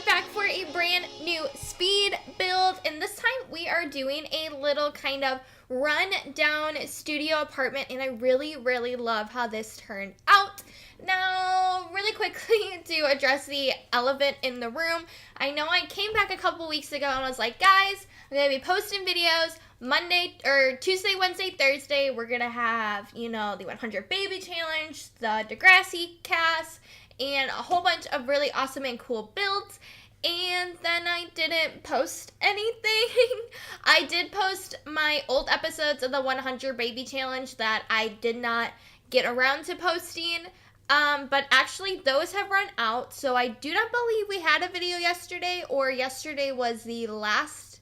back for a brand new speed build, and this time we are doing a little kind of run down studio apartment, and I really love how this turned out. Now, really quickly to address the elephant in the room, I know I came back a couple weeks ago and was like, guys, I'm going to be posting videos Monday or Tuesday, Wednesday, Thursday. We're going to have, the 100 baby challenge, the Degrassi cast, and a whole bunch of really awesome and cool builds. And then I didn't post anything. I did post my old episodes of the 100 baby challenge that I did not get around to posting. But actually those have run out, so I do not believe we had a video yesterday, or yesterday was the last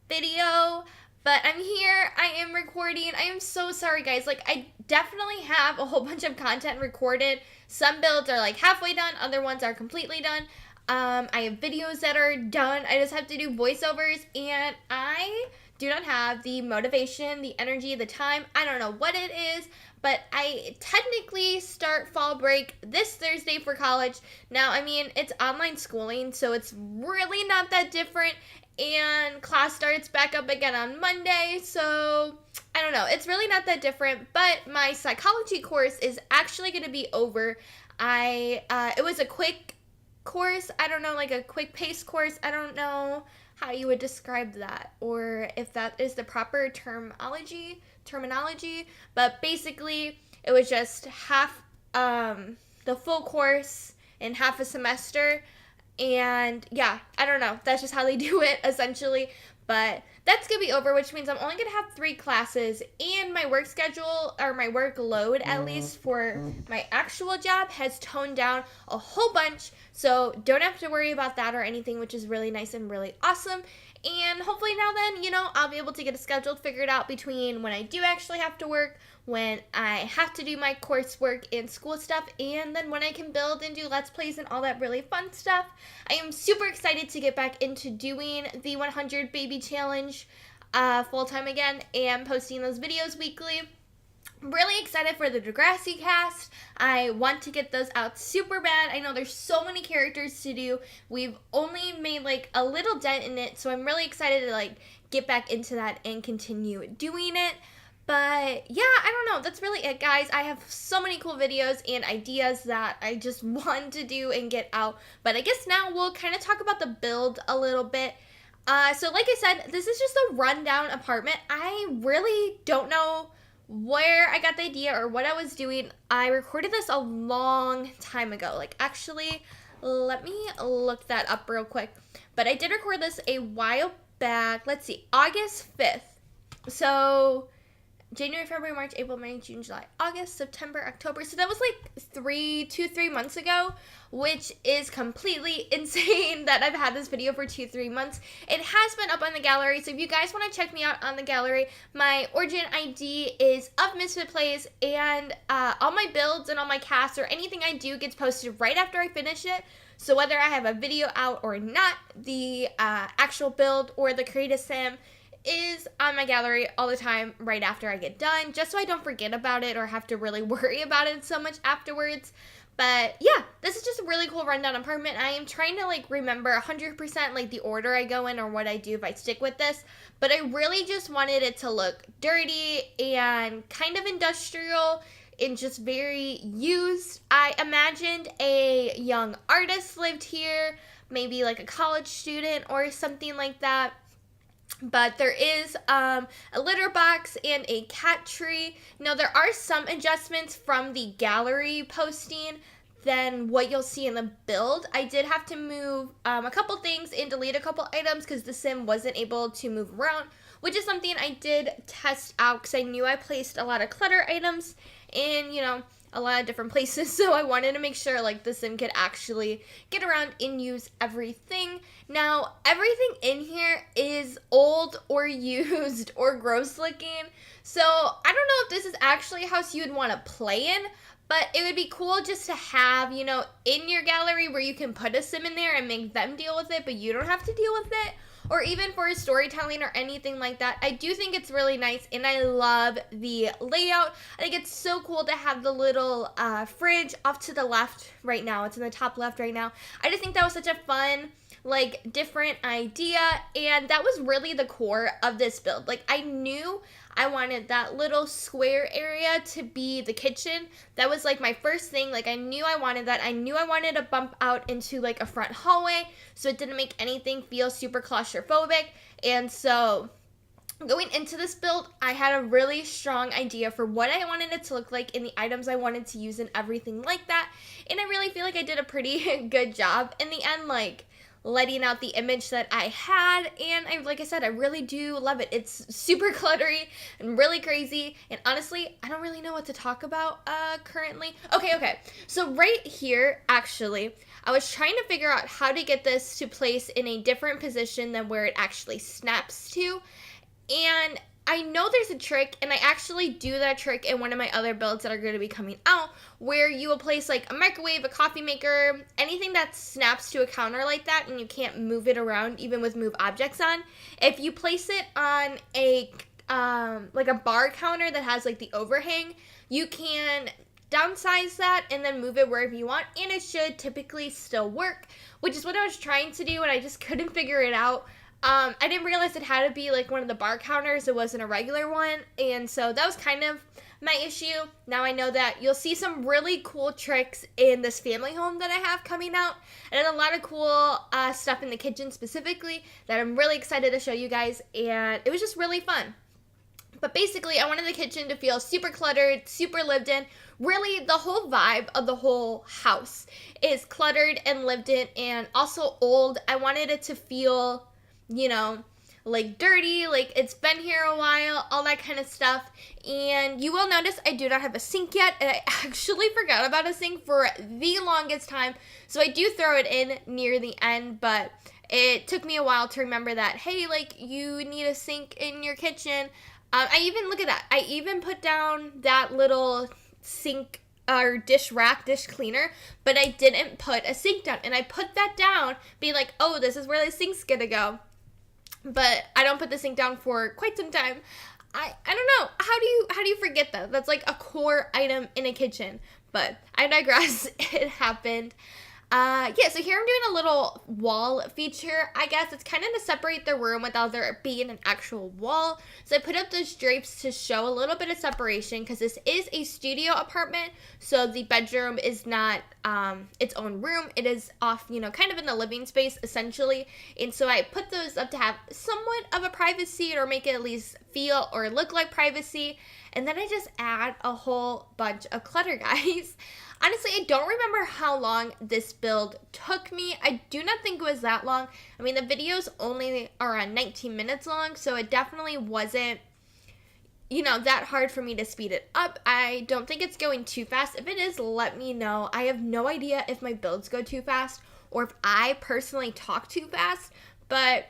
video. But I'm here, I am recording. I am so sorry, guys. I definitely have a whole bunch of content recorded. Some builds are halfway done, other ones are completely done. I have videos that are done. I just have to do voiceovers, and I do not have the motivation, the energy, the time. I don't know what it is, but I technically start fall break this Thursday for college. Now, it's online schooling, so it's really not that different, and class starts back up again on Monday, so I don't know. It's really not that different, but my psychology course is actually going to be over. It was a quick course. I don't know, a quick pace course. I don't know how you would describe that, or if that is the proper terminology, but basically it was just half the full course in half a semester. And yeah, I don't know, that's just how they do it essentially. But that's gonna be over, which means I'm only gonna have 3 classes, and my work schedule, or my workload at least for my actual job, has toned down a whole bunch, so don't have to worry about that or anything, which is really nice and really awesome. And hopefully now then, I'll be able to get a schedule figured out between when I do actually have to work, when I have to do my coursework and school stuff, and then when I can build and do Let's Plays and all that really fun stuff. I am super excited to get back into doing the 100 baby challenge full-time again and posting those videos weekly. I'm really excited for the Degrassi cast. I want to get those out super bad. I know there's so many characters to do. We've only made a little dent in it, so I'm really excited to get back into that and continue doing it. But yeah, I don't know. That's really it, guys. I have so many cool videos and ideas that I just want to do and get out. But I guess now we'll kind of talk about the build a little bit. So like I said, this is just a rundown apartment. I really don't know where I got the idea or what I was doing. I recorded this a long time ago. Actually, let me look that up real quick. But I did record this a while back. Let's see, August 5th. So January, February, March, April, May, June, July, August, September, October. So that was 3 months ago, which is completely insane that I've had this video for 2-3 months. It has been up on the gallery, so if you guys want to check me out on the gallery, my origin ID is ofmisfitplays, and all my builds and all my casts or anything I do gets posted right after I finish it. So whether I have a video out or not, the actual build or the creative sim is on my gallery all the time right after I get done, just so I don't forget about it or have to really worry about it so much afterwards. But yeah, this is just a really cool rundown apartment. I am trying to remember 100% the order I go in or what I do if I stick with this, but I really just wanted it to look dirty and kind of industrial and just very used. I imagined a young artist lived here, maybe a college student or something like that. But there is a litter box and a cat tree. Now, there are some adjustments from the gallery posting than what you'll see in the build. I did have to move a couple things and delete a couple items because the sim wasn't able to move around, which is something I did test out because I knew I placed a lot of clutter items in, a lot of different places, so I wanted to make sure the sim could actually get around and use everything. Now, everything in here is old or used or gross looking, so I don't know if this is actually a house you would want to play in, but it would be cool just to have, in your gallery where you can put a sim in there and make them deal with it, but you don't have to deal with it. Or even for storytelling or anything like that. I do think it's really nice, and I love the layout. I think it's so cool to have the little fridge off to the left right now. It's in the top left right now. I just think that was such a fun like different idea, and that was really the core of this build. Like I knew I wanted that little square area to be the kitchen. That was like my first thing. Like I knew I wanted that. I knew I wanted to bump out into like a front hallway so it didn't make anything feel super claustrophobic. And so going into this build, I had a really strong idea for what I wanted it to look like and the items I wanted to use and everything like that. And I really feel like I did a pretty good job in the end, like letting out the image that I had. And like I said, I really do love it. It's super cluttery and really crazy. And honestly, I don't really know what to talk about currently. Okay. So right here, actually, I was trying to figure out how to get this to place in a different position than where it actually snaps to. And I know there's a trick, and I actually do that trick in one of my other builds that are going to be coming out, where you will place like a microwave, a coffee maker, anything that snaps to a counter like that, and you can't move it around even with move objects on. If you place it on a like a bar counter that has like the overhang, you can downsize that and then move it wherever you want, and it should typically still work, which is what I was trying to do, and I just couldn't figure it out. I didn't realize it had to be like one of the bar counters. It wasn't a regular one. And so that was kind of my issue. Now I know that you'll see some really cool tricks in this family home that I have coming out. And a lot of cool stuff in the kitchen specifically that I'm really excited to show you guys. And it was just really fun. But basically, I wanted the kitchen to feel super cluttered, super lived in. Really, the whole vibe of the whole house is cluttered and lived in and also old. I wanted it to feel, you know, like dirty, like it's been here a while, all that kind of stuff. And you will notice I do not have a sink yet, and I actually forgot about a sink for the longest time. So I do throw it in near the end, but it took me a while to remember that, hey, like you need a sink in your kitchen. I even, look at that, I even put down that little sink or dish rack, dish cleaner, but I didn't put a sink down. And I put that down being like, oh, this is where the sink's gonna go. But I don't put the sink down for quite some time. I don't know. How do you forget that? That's like a core item in a kitchen. But I digress. It happened. Yeah, so here I'm doing a little wall feature, I guess. It's kind of to separate the room without there being an actual wall. So I put up those drapes to show a little bit of separation because this is a studio apartment. So the bedroom is not its own room. It is off, you know, kind of in the living space, essentially. And so I put those up to have somewhat of a privacy or make it at least feel or look like privacy. And then I just add a whole bunch of clutter, guys. Honestly, I don't remember how long this build took me. I do not think it was that long. I mean, the videos only are around 19 minutes long, so it definitely wasn't, you know, that hard for me to speed it up. I don't think it's going too fast. If it is, let me know. I have no idea if my builds go too fast or if I personally talk too fast, but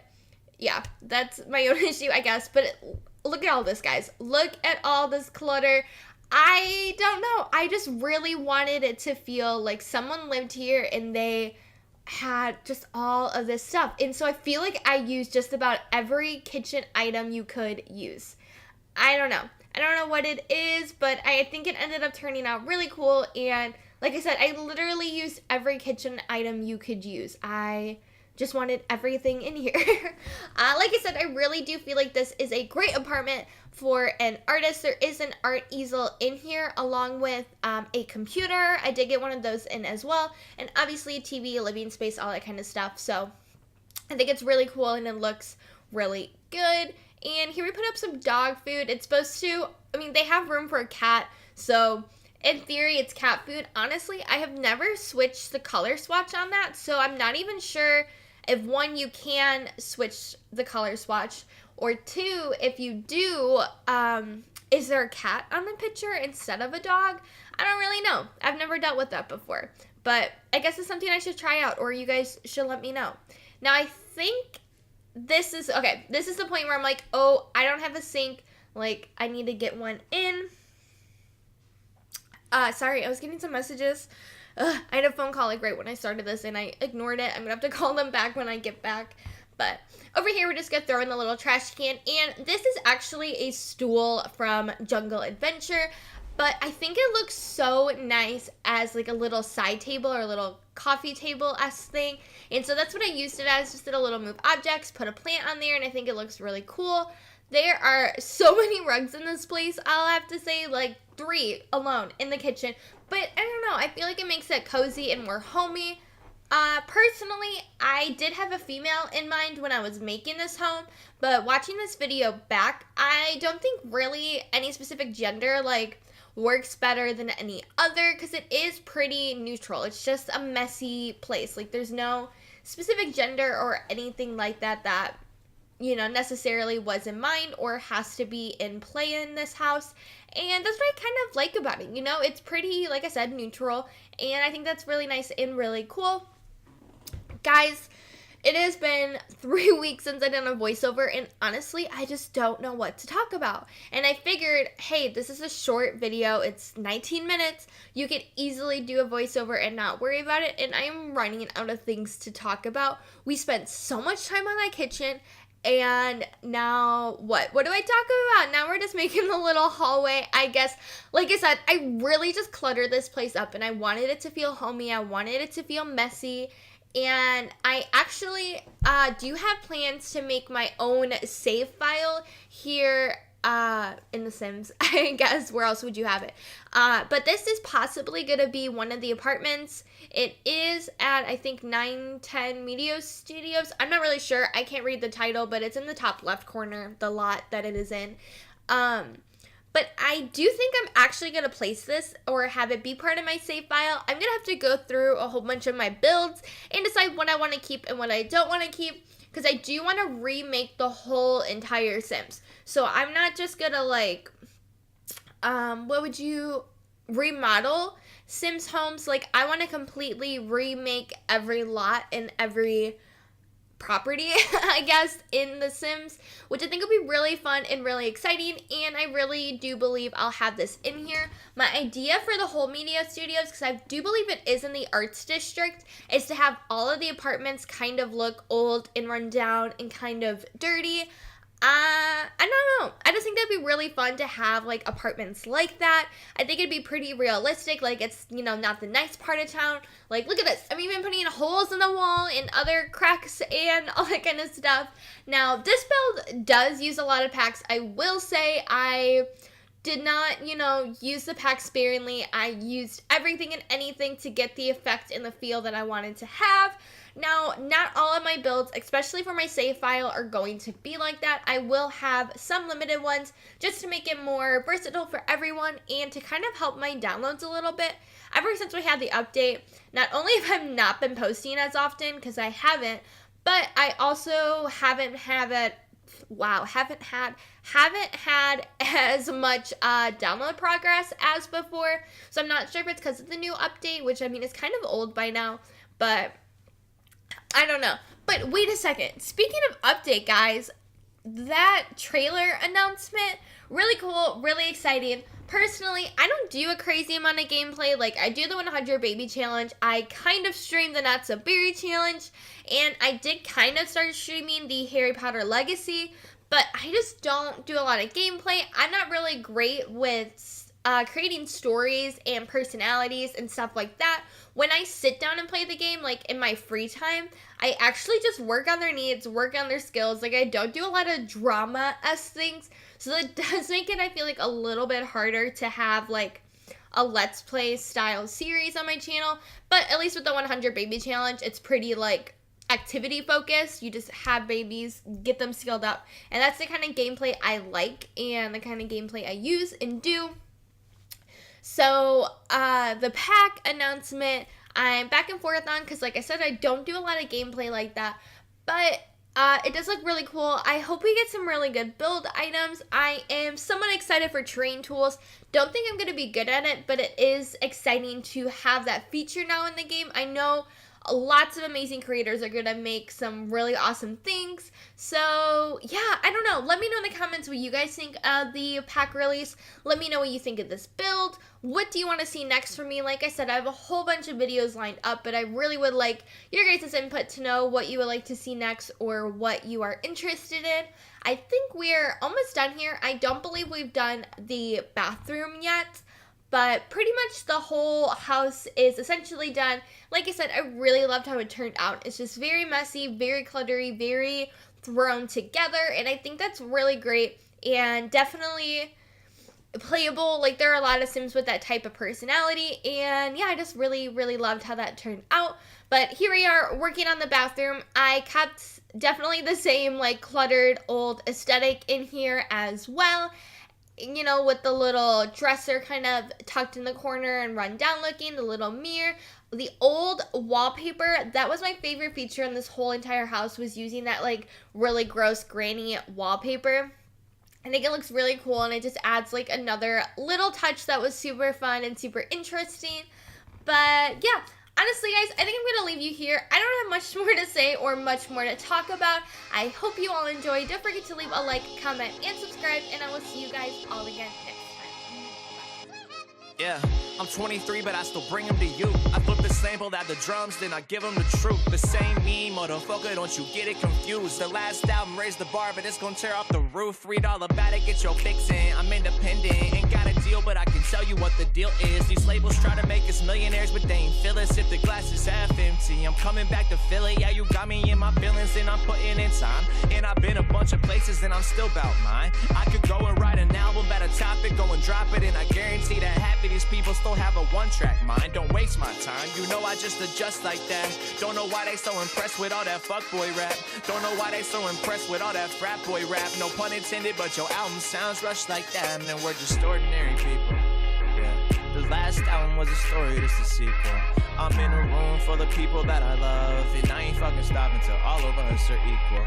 yeah, that's my own issue, I guess. But look at all this, guys. Look at all this clutter. I don't know. I just really wanted it to feel like someone lived here and they had just all of this stuff. And so I feel like I used just about every kitchen item you could use. I don't know. I don't know what it is, but I think it ended up turning out really cool. And like I said, I literally used every kitchen item you could use. I just wanted everything in here. Like I said, I really do feel like this is a great apartment for an artist. There is an art easel in here along with a computer. I did get one of those in as well. And obviously a TV, a living space, all that kind of stuff. So I think it's really cool and it looks really good. And here we put up some dog food. It's supposed to, I mean, they have room for a cat. So in theory, it's cat food. Honestly, I have never switched the color swatch on that. So I'm not even sure if one, you can switch the color swatch, or two, if you do, is there a cat on the picture instead of a dog? I don't really know. I've never dealt with that before, but I guess it's something I should try out, or you guys should let me know. Now, I think this is, okay, this is the point where I'm like, oh, I don't have a sink, like, I need to get one in. Sorry, I was getting some messages. I had a phone call like right when I started this and I ignored it. I'm gonna have to call them back when I get back. But over here, we're just gonna throw in the little trash can. And this is actually a stool from Jungle Adventure. But I think it looks so nice as like a little side table or a little coffee table-esque thing. And so that's what I used it as, just did a little move objects, put a plant on there, and I think it looks really cool. There are so many rugs in this place, I'll have to say, like 3 alone in the kitchen. But I don't know, I feel like it makes it cozy and more homey. Personally, I did have a female in mind when I was making this home, but watching this video back, I don't think really any specific gender, like, works better than any other, because it is pretty neutral. It's just a messy place. Like, there's no specific gender or anything like that that, you know, necessarily was in mind or has to be in play in this house. And that's what I kind of like about it. You know, it's pretty, like I said, neutral, and I think that's really nice and really cool. Guys, it has been 3 weeks since I done a voiceover, and honestly, I just don't know what to talk about. And I figured, hey, this is a short video. It's 19 minutes. You could easily do a voiceover and not worry about it, and I am running out of things to talk about. We spent so much time on that kitchen, and now what? What do I talk about? Now we're just making a little hallway, I guess. Like I said, I really just cluttered this place up, and I wanted it to feel homey. I wanted it to feel messy. And I actually do have plans to make my own save file here in The Sims, I guess. Where else would you have it? But this is possibly going to be one of the apartments. It is at, I think, 910 Media Studios. I'm not really sure. I can't read the title, but it's in the top left corner, the lot that it is in. But I do think I'm actually going to place this or have it be part of my save file. I'm going to have to go through a whole bunch of my builds and decide what I want to keep and what I don't want to keep, because I do want to remake the whole entire Sims. So I'm not just going to, like, remodel Sims homes. Like, I want to completely remake every lot and every property, I guess, in The Sims, which I think will be really fun and really exciting, and I really do believe I'll have this in here. My idea for the whole media studios, because I do believe it is in the arts district, is to have all of the apartments kind of look old and run down and kind of dirty. I don't know. I just think that'd be really fun to have, like, apartments like that. I think it'd be pretty realistic. Like, it's, you know, not the nice part of town. Like, look at this. I'm even putting holes in the wall and other cracks and all that kind of stuff. Now, this build does use a lot of packs. I will say I did not, you know, use the pack sparingly. I used everything and anything to get the effect and the feel that I wanted to have. Now, not all of my builds, especially for my save file, are going to be like that. I will have some limited ones just to make it more versatile for everyone and to kind of help my downloads a little bit. Ever since we had the update, not only have I not been posting as often, because I haven't, but I also haven't had as much download progress as before. So I'm not sure if it's because of the new update, which I mean is kind of old by now, but I don't know. But wait a second. Speaking of update, guys, that trailer announcement, really cool, really exciting. Personally, I don't do a crazy amount of gameplay. Like, I do the 100 baby challenge. I kind of stream the Not So Berry challenge. And I did kind of start streaming the Harry Potter Legacy. But I just don't do a lot of gameplay. I'm not really great with creating stories and personalities and stuff like that. When I sit down and play the game, like in my free time, I actually just work on their needs, work on their skills. Like, I don't do a lot of drama-esque things. So that does make it, I feel like, a little bit harder to have, like, a Let's Play style series on my channel. But at least with the 100 baby challenge, it's pretty, like, activity focused. You just have babies, get them skilled up. And that's the kind of gameplay I like and the kind of gameplay I use and do. So, the pack announcement, I'm back and forth on, because like I said, I don't do a lot of gameplay like that, but it does look really cool. I hope we get some really good build items. I am somewhat excited for terrain tools. Don't think I'm going to be good at it, but it is exciting to have that feature now in the game. I know lots of amazing creators are going to make some really awesome things. So, yeah, I don't know. Let me know in the comments what you guys think of the pack release. Let me know what you think of this build. What do you want to see next from me? Like I said, I have a whole bunch of videos lined up, but I really would like your guys' input to know what you would like to see next or what you are interested in. I think we're almost done here. I don't believe we've done the bathroom yet, but pretty much the whole house is essentially done. Like I said, I really loved how it turned out. It's just very messy, very cluttery, very thrown together, and I think that's really great and definitely playable. Like, there are a lot of Sims with that type of personality, and yeah, I just really loved how that turned out. But here we are working on the bathroom. I kept definitely the same like cluttered old aesthetic in here as well, you know, with the little dresser kind of tucked in the corner and run down looking, the little mirror, the old wallpaper. That was my favorite feature in this whole entire house, was using that like really gross grainy wallpaper. I think it looks really cool, and it just adds like another little touch that was super fun and super interesting. But yeah, honestly, guys, I think I'm going to leave you here. I don't have much more to say or much more to talk about. I hope you all enjoyed. Don't forget to leave a like, comment, and subscribe, and I will see you guys all again next time. Yeah, I'm 23, but I still bring them to you. I flip the sample out the drums, then I give them the truth. The same me, motherfucker, don't you get it confused. The last album raised the bar, but it's gonna tear off the roof. Read all about it, get your fix in. I'm independent, ain't got a deal, but I can tell you what the deal is. These labels try to make us millionaires, but they ain't feel us if the glass is half empty. I'm coming back to Philly, yeah, you got me in my feelings, and I'm putting in time. And I've been a bunch of places, and I'm still about mine. I could go and write an album about a topic, go and drop it, and I guarantee that half of these people still have a one-track mind. Don't waste my time, you know I just adjust like that. Don't know why they so impressed with all that fuckboy rap. Don't know why they so impressed with all that frat boy rap. No pun intended, but your album sounds rushed like that. And we're just ordinary people. Yeah, the last album was a story, this is a sequel. I'm in a room full of people that I love, and I ain't fucking stopping till all of us are equal.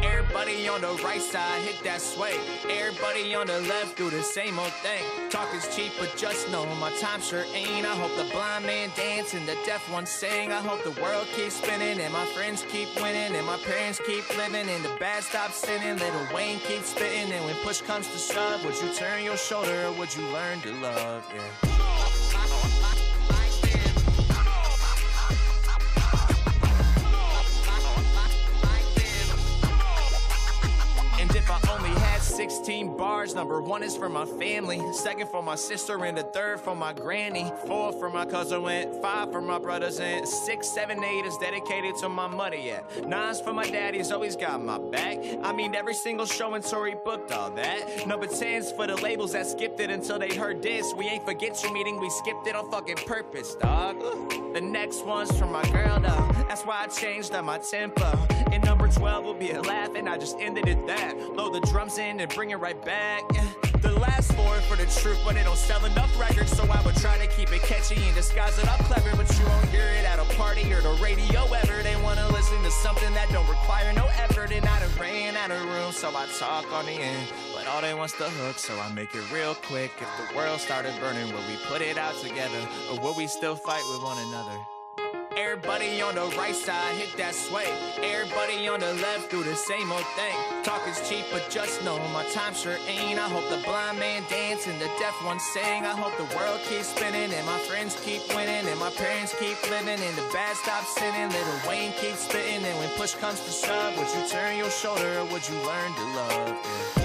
Everybody on the right side hit that sway. Everybody on the left do the same old thing. Talk is cheap, but just know my time sure ain't. I hope the blind man dance and the deaf one sing. I hope the world keeps spinning and my friends keep winning and my parents keep living and the bad stop sinning. Little Wayne keeps spitting, and when push comes to shove, would you turn your shoulder or would you learn to love? Yeah. If I only had 16 bars, number 1 is for my family, 2nd for my sister, and the 3rd for my granny, 4 for my cousin, went 5 for my brothers, and 6, 7, 8 is dedicated to my money, yeah. 9's for my daddy, he's always got my back. I mean, every single show and tour he booked all that. Number 10's for the labels that skipped it until they heard this. We ain't forget your meeting, we skipped it on fucking purpose, dog. The next one's for my girl, though. That's why I changed up my tempo. And number 12 will be a laugh, and I just ended it that. Load the drums in and bring it right back. The last 4 for the truth, but they don't sell enough records, so I would try to keep it catchy and disguise it up clever. But you won't hear it at a party or the radio ever. They wanna listen to something that don't require no effort, and I done ran out of room, so I talk on the end. But all they want's the hook, so I make it real quick. If the world started burning, will we put it out together, or will we still fight with one another? Everybody on the right side hit that sway. Everybody on the left do the same old thing. Talk is cheap, but just know my time sure ain't. I hope the blind man dance and the deaf one sing. I hope the world keeps spinning and my friends keep winning and my parents keep living and the bad stop sinning. Little Wayne keeps spitting, and when push comes to shove, would you turn your shoulder or would you learn to love? Yeah.